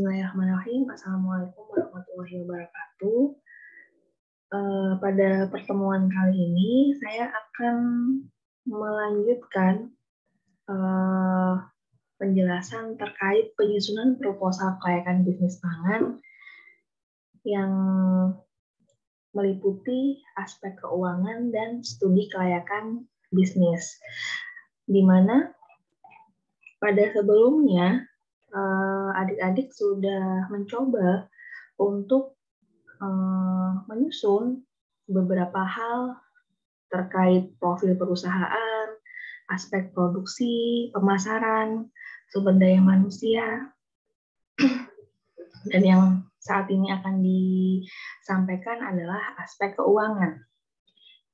Bismillahirrahmanirrahim. Assalamualaikum warahmatullahi wabarakatuh. Pada pertemuan kali ini, saya akan melanjutkan penjelasan terkait penyusunan proposal kelayakan bisnis pangan yang meliputi aspek keuangan dan studi kelayakan bisnis, di mana pada sebelumnya adik-adik sudah mencoba untuk menyusun beberapa hal terkait profil perusahaan, aspek produksi, pemasaran, sumber daya manusia, dan yang saat ini akan disampaikan adalah aspek keuangan.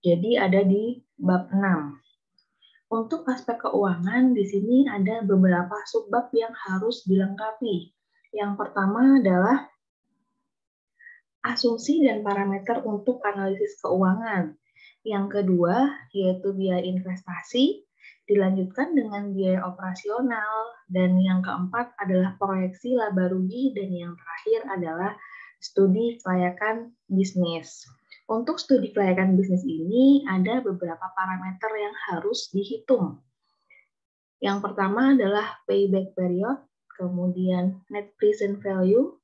Jadi ada di bab 6. Untuk aspek keuangan, di sini ada beberapa subbab yang harus dilengkapi. Yang pertama adalah asumsi dan parameter untuk analisis keuangan. Yang kedua, yaitu biaya investasi, dilanjutkan dengan biaya operasional. Dan yang keempat adalah proyeksi laba rugi, dan yang terakhir adalah studi kelayakan bisnis. Untuk studi kelayakan bisnis ini ada beberapa parameter yang harus dihitung. Yang pertama adalah payback period, kemudian net present value,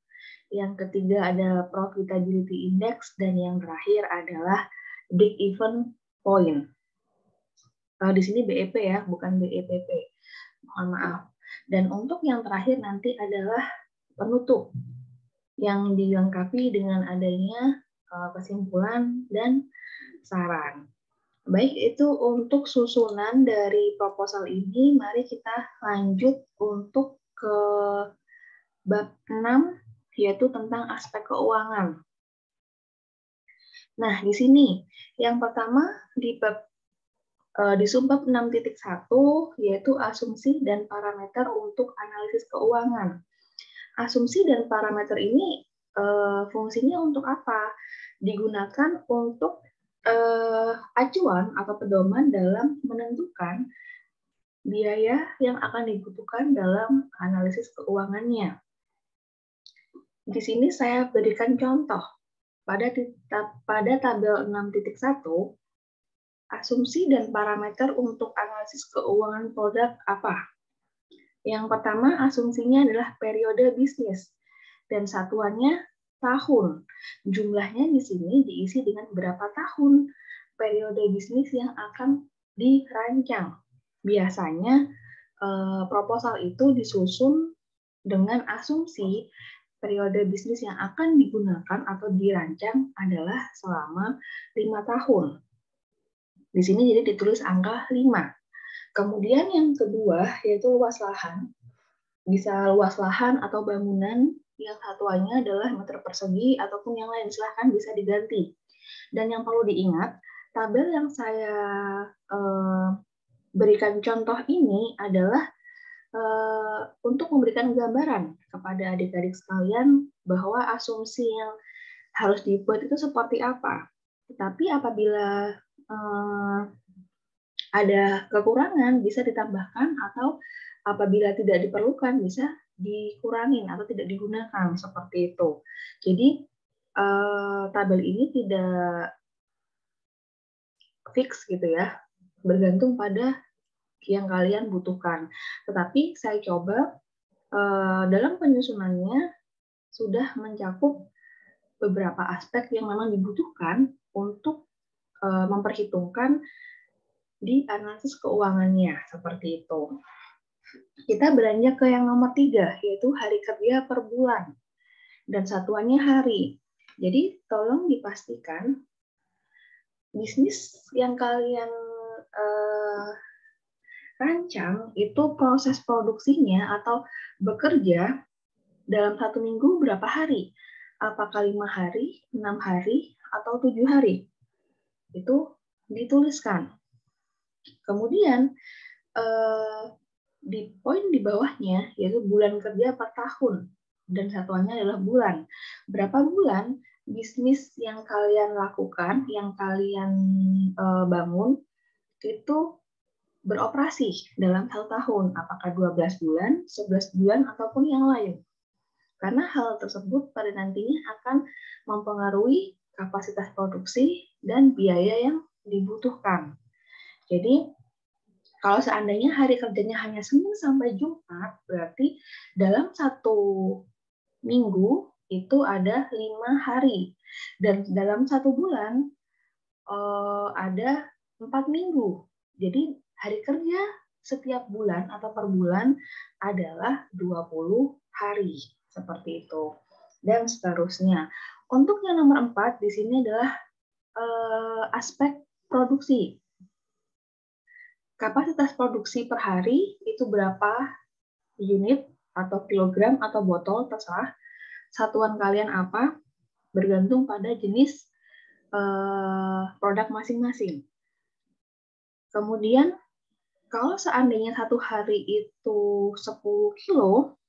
yang ketiga ada profitability index, dan yang terakhir adalah break even point. Di sini BEP ya, bukan BEPP. Mohon maaf. Dan untuk yang terakhir nanti adalah penutup, yang dilengkapi dengan adanya kesimpulan dan saran. Baik, itu untuk susunan dari proposal ini. Mari kita lanjut untuk ke bab 6, yaitu tentang aspek keuangan. Nah, di sini yang pertama di subbab 6.1 yaitu asumsi dan parameter untuk analisis keuangan. Asumsi dan parameter ini fungsinya untuk apa? Digunakan untuk acuan atau pedoman dalam menentukan biaya yang akan dibutuhkan dalam analisis keuangannya. Di sini saya berikan contoh. Pada tabel 6.1, asumsi dan parameter untuk analisis keuangan produk apa? Yang pertama, asumsinya adalah periode bisnis, dan satuannya tahun. Jumlahnya di sini diisi dengan berapa tahun periode bisnis yang akan dirancang. Biasanya proposal itu disusun dengan asumsi periode bisnis yang akan digunakan atau dirancang adalah selama 5 tahun. Di sini jadi ditulis angka 5. Kemudian yang kedua yaitu luas lahan. Bisa luas lahan atau bangunan yang satuannya adalah meter persegi ataupun yang lain, silahkan bisa diganti. Dan yang perlu diingat, tabel yang saya berikan contoh ini adalah untuk memberikan gambaran kepada adik-adik sekalian bahwa asumsi yang harus dibuat itu seperti apa. Tetapi apabila ada kekurangan bisa ditambahkan, atau apabila tidak diperlukan bisa dikurangin atau tidak digunakan, seperti itu. Jadi tabel ini tidak fix gitu ya, bergantung pada yang kalian butuhkan. Tetapi saya coba dalam penyusunannya sudah mencakup beberapa aspek yang memang dibutuhkan untuk memperhitungkan di analisis keuangannya, seperti itu. Kita beranjak ke yang nomor 3, yaitu hari kerja per bulan, dan satuannya hari. Jadi tolong dipastikan bisnis yang kalian rancang itu proses produksinya atau bekerja dalam 1 minggu berapa hari? Apakah 5 hari, 6 hari, atau 7 hari? Itu dituliskan. Kemudian di poin di bawahnya yaitu bulan kerja per tahun, dan satuannya adalah bulan. Berapa bulan bisnis yang kalian lakukan, yang kalian bangun itu beroperasi dalam 1 tahun? Apakah 12 bulan, 11 bulan, ataupun yang lain? Karena hal tersebut pada nantinya akan mempengaruhi kapasitas produksi dan biaya yang dibutuhkan. Jadi, kalau seandainya hari kerjanya hanya Senin sampai Jumat, berarti dalam satu minggu itu ada 5 hari. Dan dalam satu bulan ada 4 minggu. Jadi hari kerja setiap bulan atau per bulan adalah 20 hari. Seperti itu. Dan seterusnya. Untuk yang nomor 4 di sini adalah aspek produksi. Kapasitas produksi per hari itu berapa unit atau kilogram atau botol, terserah. Satuan kalian apa, bergantung pada jenis produk masing-masing. Kemudian, kalau seandainya satu hari itu 10 kilo,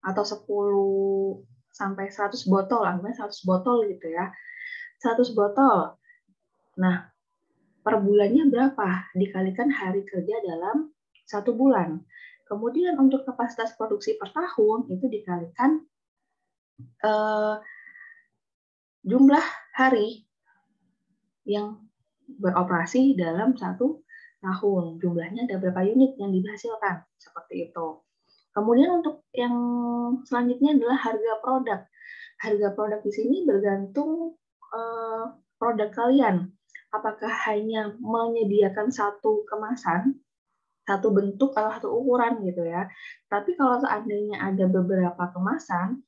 atau 10 sampai 100 botol, anggapannya 100 botol gitu ya, 100 botol. Nah, per bulannya berapa? Dikalikan hari kerja dalam satu bulan. Kemudian untuk kapasitas produksi per tahun itu dikalikan jumlah hari yang beroperasi dalam satu tahun. Jumlahnya ada berapa unit yang dihasilkan. Seperti itu. Kemudian untuk yang selanjutnya adalah harga produk. Harga produk di sini bergantung produk kalian. Apakah hanya menyediakan satu kemasan, satu bentuk atau satu ukuran gitu ya. Tapi kalau seandainya ada beberapa kemasan,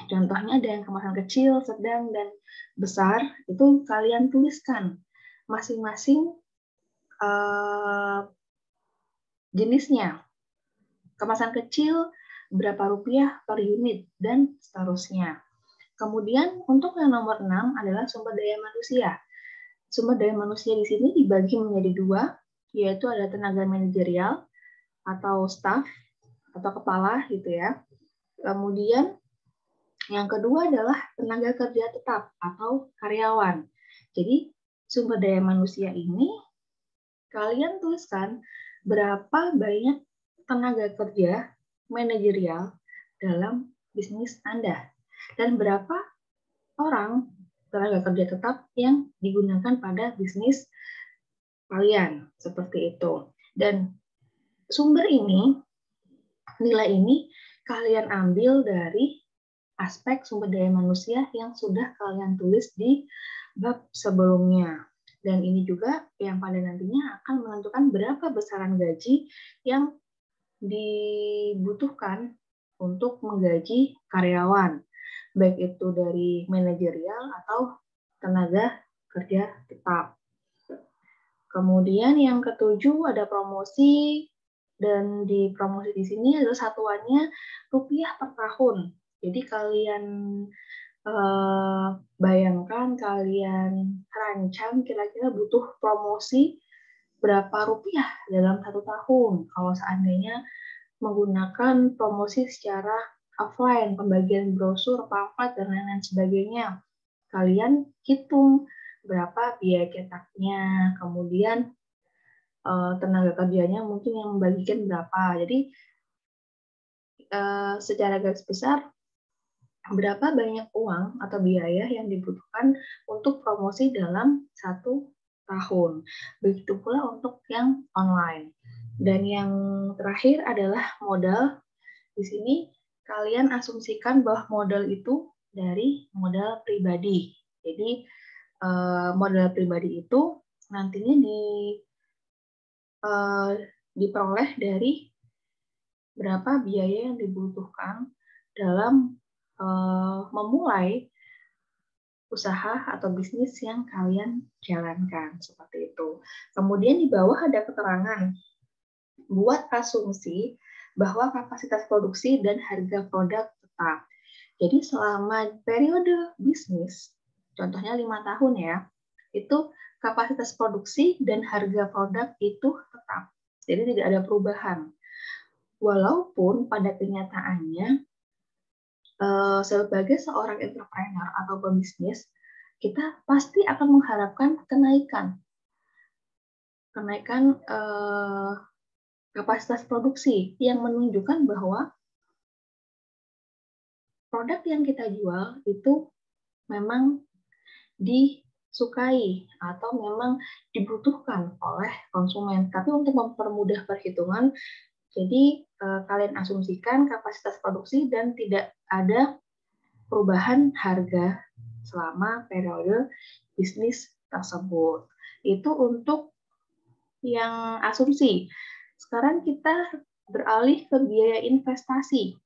contohnya ada yang kemasan kecil, sedang, dan besar, itu kalian tuliskan masing-masing jenisnya. Kemasan kecil berapa rupiah per unit, dan seterusnya. Kemudian untuk yang nomor 6 adalah sumber daya manusia. Sumber daya manusia di sini dibagi menjadi dua, yaitu ada tenaga manajerial atau staff atau kepala gitu ya. Kemudian yang kedua adalah tenaga kerja tetap atau karyawan. Jadi sumber daya manusia ini kalian tuliskan berapa banyak tenaga kerja manajerial dalam bisnis Anda dan berapa orang tenaga kerja tetap yang digunakan pada bisnis kalian, seperti itu. Dan sumber ini, nilai ini kalian ambil dari aspek sumber daya manusia yang sudah kalian tulis di bab sebelumnya. Dan ini juga yang pada nantinya akan menentukan berapa besaran gaji yang dibutuhkan untuk menggaji karyawan, baik itu dari manajerial atau tenaga kerja tetap. Kemudian yang ketujuh ada promosi, dan di promosi di sini adalah satuannya rupiah per tahun. Jadi kalian bayangkan, kalian rancang kira-kira butuh promosi berapa rupiah dalam satu tahun. Kalau seandainya menggunakan promosi secara offline, pembagian brosur, pamflet, dan lain-lain sebagainya. Kalian hitung berapa biaya cetaknya, kemudian tenaga kerjanya mungkin yang membagikan berapa. Jadi secara garis besar, berapa banyak uang atau biaya yang dibutuhkan untuk promosi dalam satu tahun. Begitu pula untuk yang online. Dan yang terakhir adalah modal. Di sini kalian asumsikan bahwa modal itu dari modal pribadi. Jadi modal pribadi itu nantinya diperoleh dari berapa biaya yang dibutuhkan dalam memulai usaha atau bisnis yang kalian jalankan, seperti itu. Kemudian di bawah ada keterangan, buat asumsi bahwa kapasitas produksi dan harga produk tetap. Jadi selama periode bisnis, contohnya 5 tahun ya, itu kapasitas produksi dan harga produk itu tetap. Jadi tidak ada perubahan. Walaupun pada kenyataannya sebagai seorang entrepreneur atau pebisnis, kita pasti akan mengharapkan kenaikan kapasitas produksi yang menunjukkan bahwa produk yang kita jual itu memang disukai atau memang dibutuhkan oleh konsumen. Tapi untuk mempermudah perhitungan, jadi kalian asumsikan kapasitas produksi dan tidak ada perubahan harga selama periode bisnis tersebut. Itu untuk yang asumsi. Sekarang kita beralih ke biaya investasi.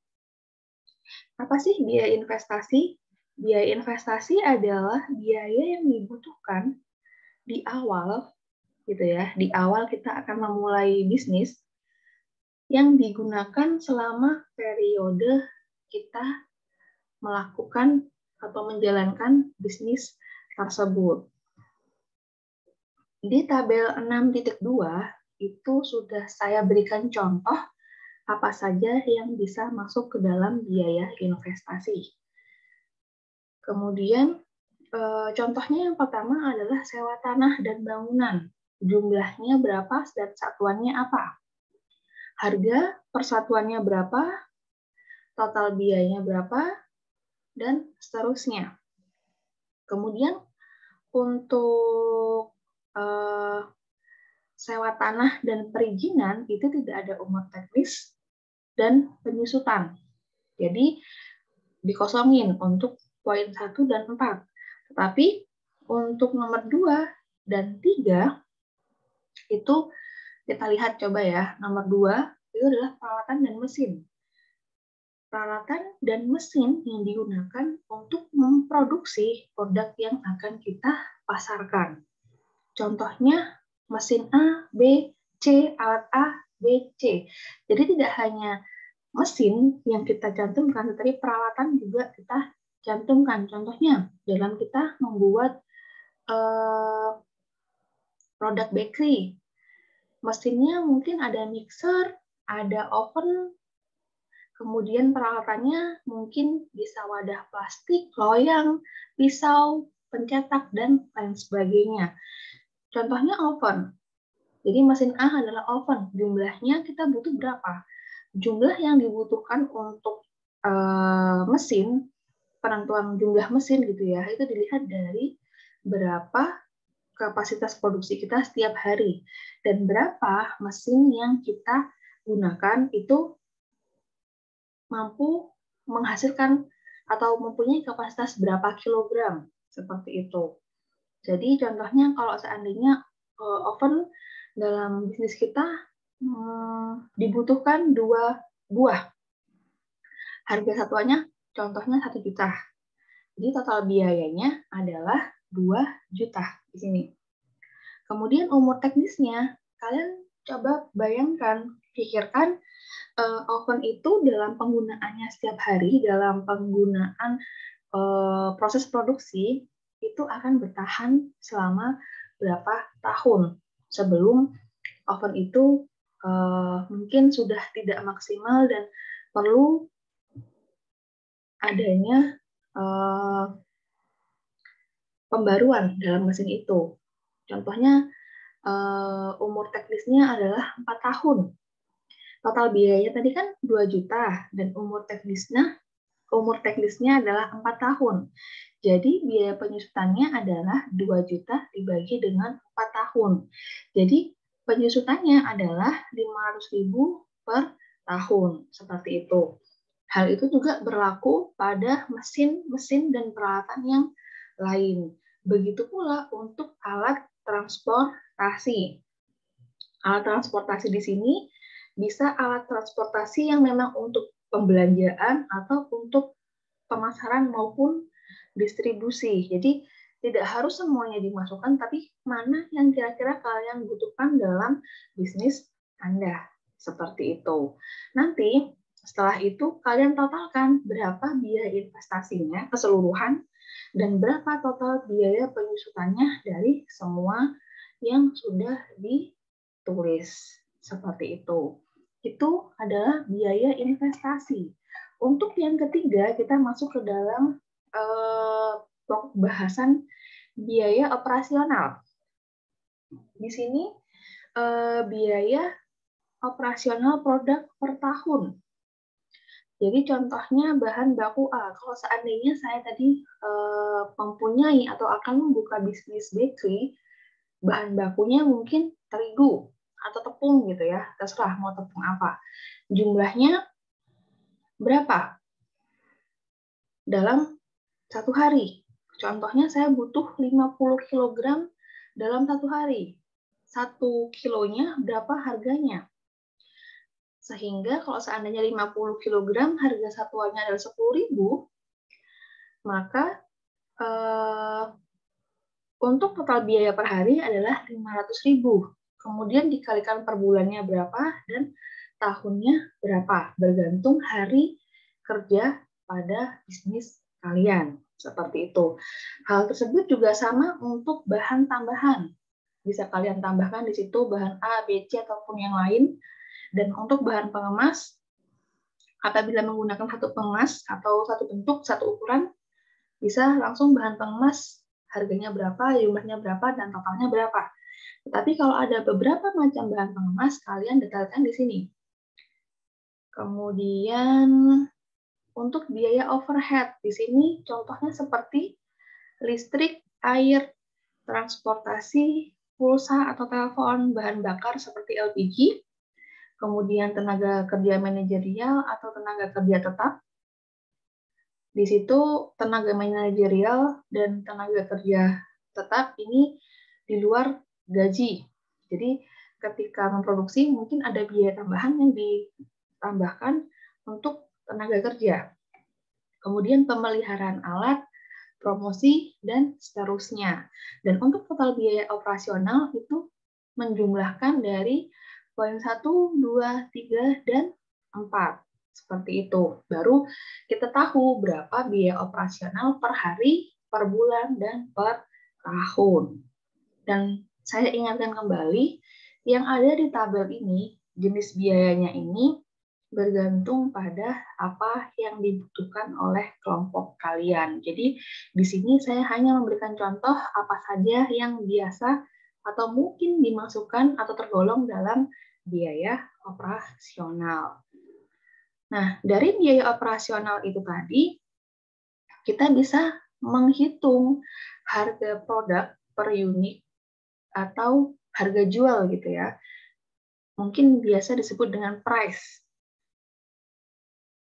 Apa sih biaya investasi? Biaya investasi adalah biaya yang dibutuhkan di awal, gitu ya. Di awal kita akan memulai bisnis yang digunakan selama periode kita melakukan atau menjalankan bisnis tersebut. Di tabel 6.2 itu sudah saya berikan contoh apa saja yang bisa masuk ke dalam biaya investasi. Kemudian contohnya yang pertama adalah sewa tanah dan bangunan. Jumlahnya berapa dan satuannya apa? Harga persatuannya berapa? Total biayanya berapa? Dan seterusnya. Kemudian untuk sewa tanah dan perizinan itu tidak ada umur teknis dan penyusutan. Jadi dikosongin untuk poin 1 dan 4. Tetapi untuk nomor 2 dan 3 itu kita lihat coba ya. Nomor 2 itu adalah peralatan dan mesin. Peralatan dan mesin yang digunakan untuk memproduksi produk yang akan kita pasarkan. Contohnya mesin A, B, C, alat A, B, C. Jadi tidak hanya mesin yang kita cantumkan, tetapi peralatan juga kita cantumkan. Contohnya dalam kita membuat produk bakery, mesinnya mungkin ada mixer, ada oven, kemudian peralatannya mungkin bisa wadah plastik, loyang, pisau, pencetak, dan lain sebagainya. Contohnya oven. Jadi mesin A adalah oven. Jumlahnya kita butuh berapa? Jumlah yang dibutuhkan untuk mesin, penentuan jumlah mesin gitu ya, itu dilihat dari berapa kapasitas produksi kita setiap hari dan berapa mesin yang kita gunakan itu mampu menghasilkan atau mempunyai kapasitas berapa kilogram, seperti itu. Jadi contohnya kalau seandainya oven dalam bisnis kita dibutuhkan 2 buah. Harga satuannya contohnya 1 juta. Jadi total biayanya adalah 2 juta di sini. Kemudian umur teknisnya, kalian coba bayangkan, pikirkan oven itu dalam penggunaannya setiap hari, dalam penggunaan proses produksi, itu akan bertahan selama berapa tahun sebelum oven itu mungkin sudah tidak maksimal dan perlu adanya pembaruan dalam mesin itu. Contohnya umur teknisnya adalah 4 tahun. Total biayanya tadi kan 2 juta dan umur teknisnya adalah 4 tahun. Jadi biaya penyusutannya adalah 2 juta dibagi dengan 4 tahun. Jadi penyusutannya adalah 500.000 per tahun, seperti itu. Hal itu juga berlaku pada mesin-mesin dan peralatan yang lain. Begitu pula untuk alat transportasi. Alat transportasi di sini bisa alat transportasi yang memang untuk pembelanjaan atau untuk pemasaran maupun distribusi. Jadi tidak harus semuanya dimasukkan, tapi mana yang kira-kira kalian butuhkan dalam bisnis Anda. Seperti itu. Nanti setelah itu kalian totalkan berapa biaya investasinya keseluruhan dan berapa total biaya penyusutannya dari semua yang sudah ditulis. Seperti itu. Itu adalah biaya investasi. Untuk yang ketiga, kita masuk ke dalam pokok bahasan biaya operasional. Di sini biaya operasional produk per tahun. Jadi contohnya bahan baku A. Kalau seandainya saya tadi mempunyai atau akan membuka bisnis bakery, bahan bakunya mungkin terigu atau tepung gitu ya, terserah mau tepung apa. Jumlahnya berapa dalam satu hari? Contohnya saya butuh 50 kg dalam satu hari. 1 kilonya berapa harganya? Sehingga kalau seandainya 50 kg harga satuannya adalah 10.000, maka untuk total biaya per hari adalah 500.000. Kemudian dikalikan per bulannya berapa dan tahunnya berapa, bergantung hari kerja pada bisnis kalian. Seperti itu. Hal tersebut juga sama untuk bahan tambahan. Bisa kalian tambahkan di situ bahan A, B, C, ataupun yang lain. Dan untuk bahan pengemas, apabila menggunakan satu pengemas atau satu bentuk, satu ukuran, bisa langsung bahan pengemas harganya berapa, jumlahnya berapa, dan totalnya berapa. Tetapi kalau ada beberapa macam bahan pengemas, kalian detailkan di sini. Kemudian untuk biaya overhead, di sini contohnya seperti listrik, air, transportasi, pulsa atau telepon, bahan bakar seperti LPG, kemudian tenaga kerja manajerial atau tenaga kerja tetap. Di situ tenaga manajerial dan tenaga kerja tetap ini di luar gaji. Jadi ketika memproduksi mungkin ada biaya tambahan yang ditambahkan untuk tenaga kerja. Kemudian pemeliharaan alat, promosi, dan seterusnya. Dan untuk total biaya operasional itu menjumlahkan dari poin 1, 2, 3, dan 4. Seperti itu. Baru kita tahu berapa biaya operasional per hari, per bulan, dan per tahun. Dan saya ingatkan kembali, yang ada di tabel ini, jenis biayanya ini bergantung pada apa yang dibutuhkan oleh kelompok kalian. Jadi di sini saya hanya memberikan contoh apa saja yang biasa atau mungkin dimasukkan atau tergolong dalam biaya operasional. Nah, dari biaya operasional itu tadi, kita bisa menghitung harga produk per unit atau harga jual gitu ya. Mungkin biasa disebut dengan price.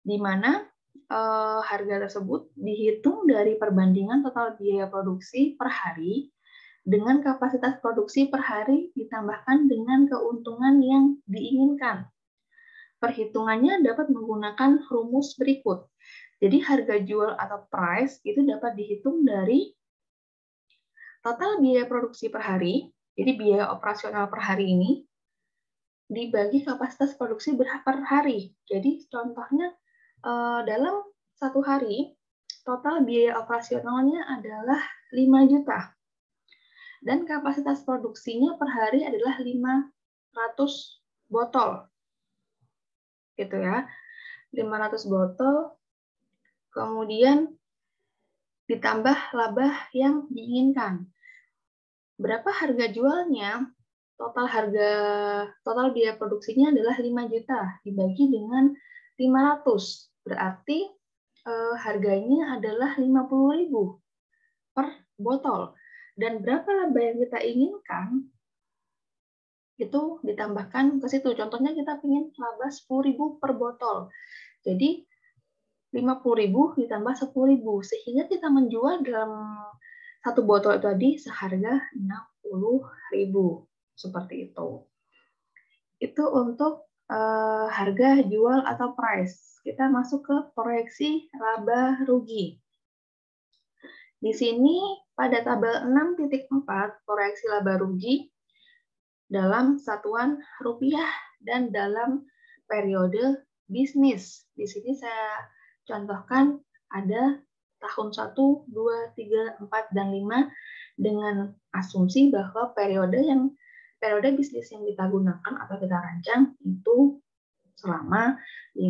Di mana harga tersebut dihitung dari perbandingan total biaya produksi per hari dengan kapasitas produksi per hari ditambahkan dengan keuntungan yang diinginkan. Perhitungannya dapat menggunakan rumus berikut. Jadi harga jual atau price itu dapat dihitung dari total biaya produksi per hari, jadi biaya operasional per hari ini, dibagi kapasitas produksi per hari. Jadi contohnya dalam satu hari, total biaya operasionalnya adalah 5 juta. Dan kapasitas produksinya per hari adalah 500 botol. Gitu ya. 500 botol, kemudian ditambah laba yang diinginkan. Berapa harga jualnya? Total biaya produksinya adalah 5 juta dibagi dengan 500. Berarti harganya adalah 50.000 per botol. Dan berapa laba yang kita inginkan itu ditambahkan ke situ. Contohnya kita ingin laba 10.000 per botol. Jadi 50.000 ditambah 10.000 sehingga kita menjual dalam satu botol itu tadi seharga 60.000. Seperti itu. Itu untuk harga jual atau price. Kita masuk ke proyeksi laba rugi. Di sini pada tabel 6.4 proyeksi laba rugi dalam satuan rupiah dan dalam periode bisnis. Di sini saya contohkan ada tahun 1, 2, 3, 4, dan 5 dengan asumsi bahwa periode bisnis yang kita gunakan atau kita rancang itu selama 5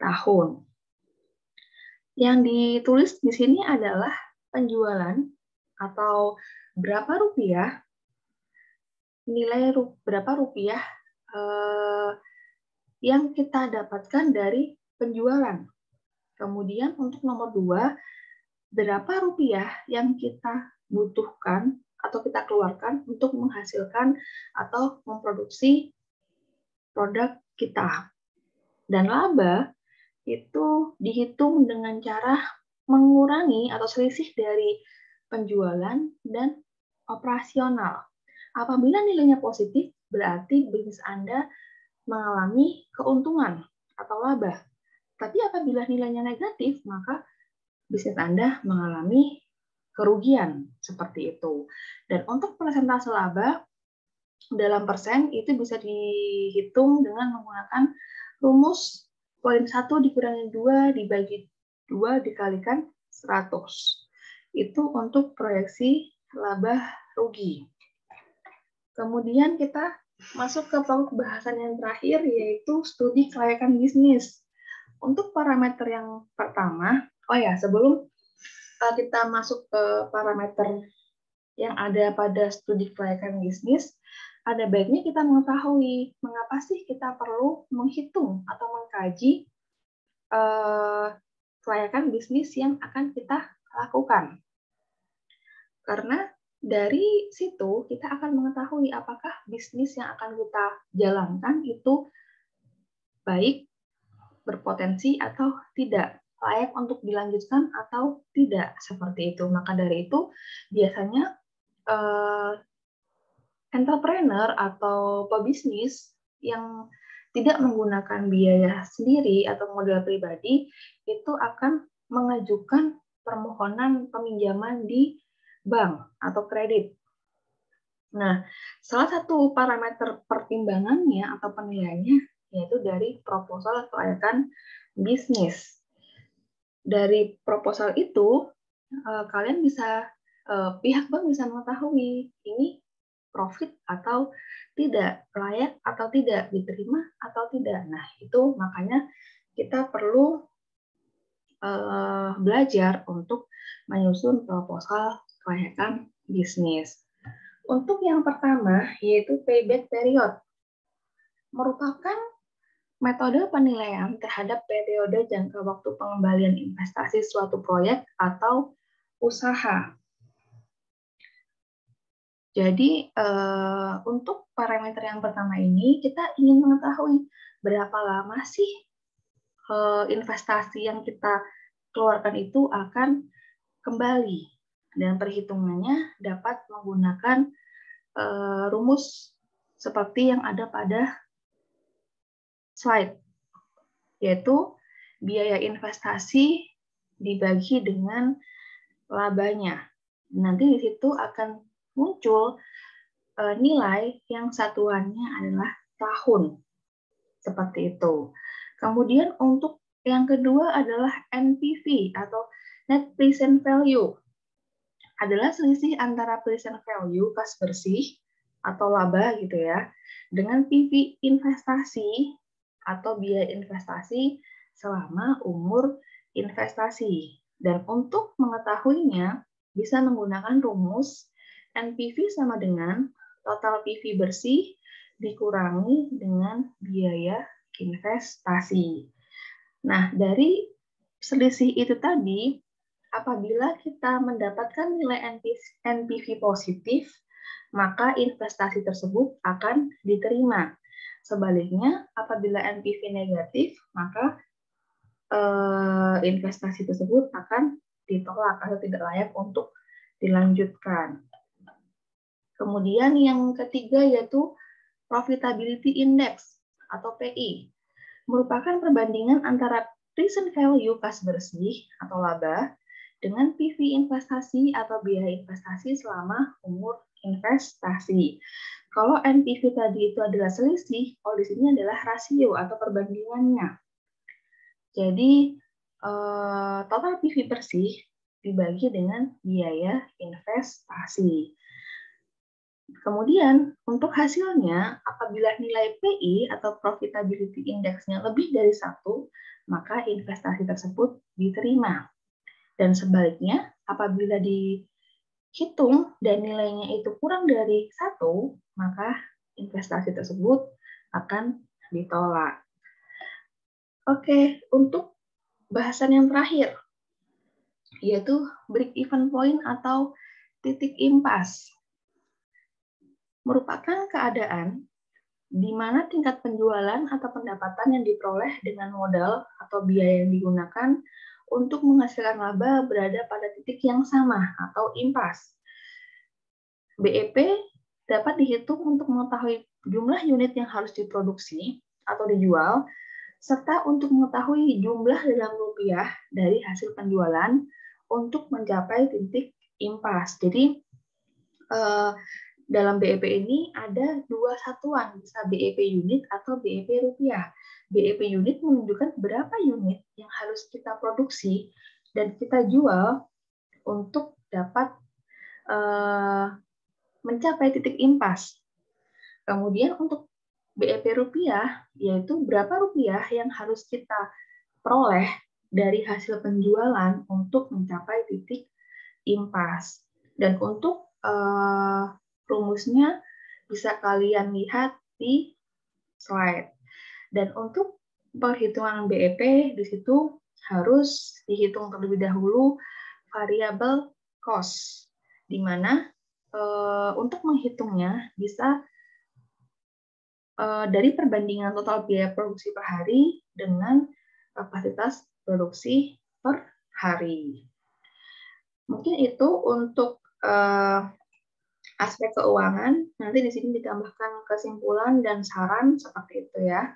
tahun. Yang ditulis di sini adalah penjualan atau berapa rupiah, nilai berapa rupiah yang kita dapatkan dari penjualan. Kemudian untuk nomor 2, berapa rupiah yang kita butuhkan atau kita keluarkan untuk menghasilkan atau memproduksi produk kita. Dan laba itu dihitung dengan cara mengurangi atau selisih dari penjualan dan operasional. Apabila nilainya positif, berarti bisnis Anda mengalami keuntungan atau laba. Tapi apabila nilainya negatif, maka bisnis Anda mengalami kerugian seperti itu. Dan untuk persentase laba dalam persen itu bisa dihitung dengan menggunakan rumus poin 1 dikurangi 2 dibagi 2 dikalikan 100. Itu untuk proyeksi laba rugi. Kemudian kita masuk ke pembahasan yang terakhir, yaitu studi kelayakan bisnis. Untuk parameter yang pertama, sebelum kita masuk ke parameter yang ada pada studi kelayakan bisnis, ada baiknya kita mengetahui mengapa sih kita perlu menghitung atau mengkaji kelayakan bisnis yang akan kita lakukan. Karena dari situ kita akan mengetahui apakah bisnis yang akan kita jalankan itu baik, berpotensi atau tidak, layak untuk dilanjutkan atau tidak, seperti itu. Maka dari itu biasanya entrepreneur atau pebisnis yang tidak menggunakan biaya sendiri atau modal pribadi itu akan mengajukan permohonan peminjaman di bank atau kredit. Nah, salah satu parameter pertimbangannya atau penilaiannya yaitu dari proposal kelayakan bisnis. Dari proposal itu, kalian bisa, pihak bank bisa mengetahui ini profit atau tidak, layak atau tidak, diterima atau tidak. Nah, itu makanya kita perlu belajar untuk menyusun proposal kelayakan bisnis. Untuk yang pertama, yaitu payback period, merupakan metode penilaian terhadap periode jangka waktu pengembalian investasi suatu proyek atau usaha. Jadi, untuk parameter yang pertama ini, kita ingin mengetahui berapa lama sih investasi yang kita keluarkan itu akan kembali. Dan perhitungannya dapat menggunakan rumus seperti yang ada pada slide, yaitu biaya investasi dibagi dengan labanya. Nanti di situ akan muncul nilai yang satuannya adalah tahun. Seperti itu. Kemudian untuk yang kedua adalah NPV atau Net Present Value. Adalah selisih antara present value kas bersih atau laba gitu ya, dengan PV investasi atau biaya investasi selama umur investasi. Dan untuk mengetahuinya bisa menggunakan rumus NPV sama dengan total PV bersih dikurangi dengan biaya investasi. Nah, dari selisih itu tadi, apabila kita mendapatkan nilai NPV positif, maka investasi tersebut akan diterima. Sebaliknya, apabila NPV negatif, maka investasi tersebut akan ditolak atau tidak layak untuk dilanjutkan. Kemudian yang ketiga yaitu Profitability Index atau PI, merupakan perbandingan antara present value kas bersih atau laba dengan PV investasi atau biaya investasi selama umur investasi. Kalau NPV tadi itu adalah selisih, kalau di sini adalah rasio atau perbandingannya. Jadi total PV bersih dibagi dengan biaya investasi. Kemudian untuk hasilnya, apabila nilai PI atau Profitability Index-nya lebih dari 1, maka investasi tersebut diterima. Dan sebaliknya, apabila dihitung dan nilainya itu kurang dari 1, maka investasi tersebut akan ditolak. Oke, untuk bahasan yang terakhir, yaitu break-even point atau titik impas. Merupakan keadaan di mana tingkat penjualan atau pendapatan yang diperoleh dengan modal atau biaya yang digunakan untuk menghasilkan laba berada pada titik yang sama atau impas. BEP dapat dihitung untuk mengetahui jumlah unit yang harus diproduksi atau dijual, serta untuk mengetahui jumlah dalam rupiah dari hasil penjualan untuk mencapai titik impas. Jadi, dalam BEP ini ada dua satuan, bisa BEP unit atau BEP rupiah. BEP unit menunjukkan berapa unit yang harus kita produksi dan kita jual untuk dapat mencapai titik impas. Kemudian untuk BEP rupiah, yaitu berapa rupiah yang harus kita peroleh dari hasil penjualan untuk mencapai titik impas. Dan untuk rumusnya bisa kalian lihat di slide. Dan untuk perhitungan BEP di situ harus dihitung terlebih dahulu variabel cost, di mana untuk menghitungnya bisa dari perbandingan total biaya produksi per hari dengan kapasitas produksi per hari. Mungkin itu untuk aspek keuangan. Nanti di sini ditambahkan kesimpulan dan saran seperti itu ya.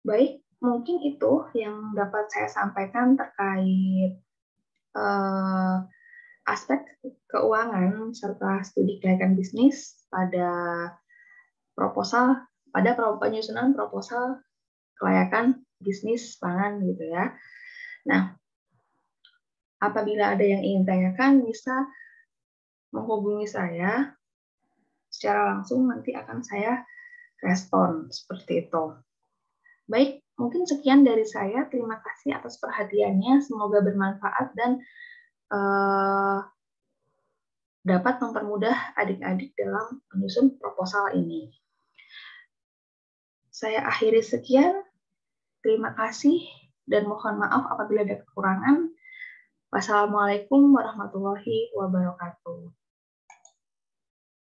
Baik, mungkin itu yang dapat saya sampaikan terkait aspek keuangan serta studi kelayakan bisnis pada penyusunan proposal kelayakan bisnis pangan gitu ya. Nah, apabila ada yang ingin tanyakan bisa menghubungi saya secara langsung, nanti akan saya respon seperti itu. Baik, mungkin sekian dari saya. Terima kasih atas perhatiannya. Semoga bermanfaat dan dapat mempermudah adik-adik dalam menyusun proposal ini. Saya akhiri sekian. Terima kasih dan mohon maaf apabila ada kekurangan. Wassalamualaikum warahmatullahi wabarakatuh.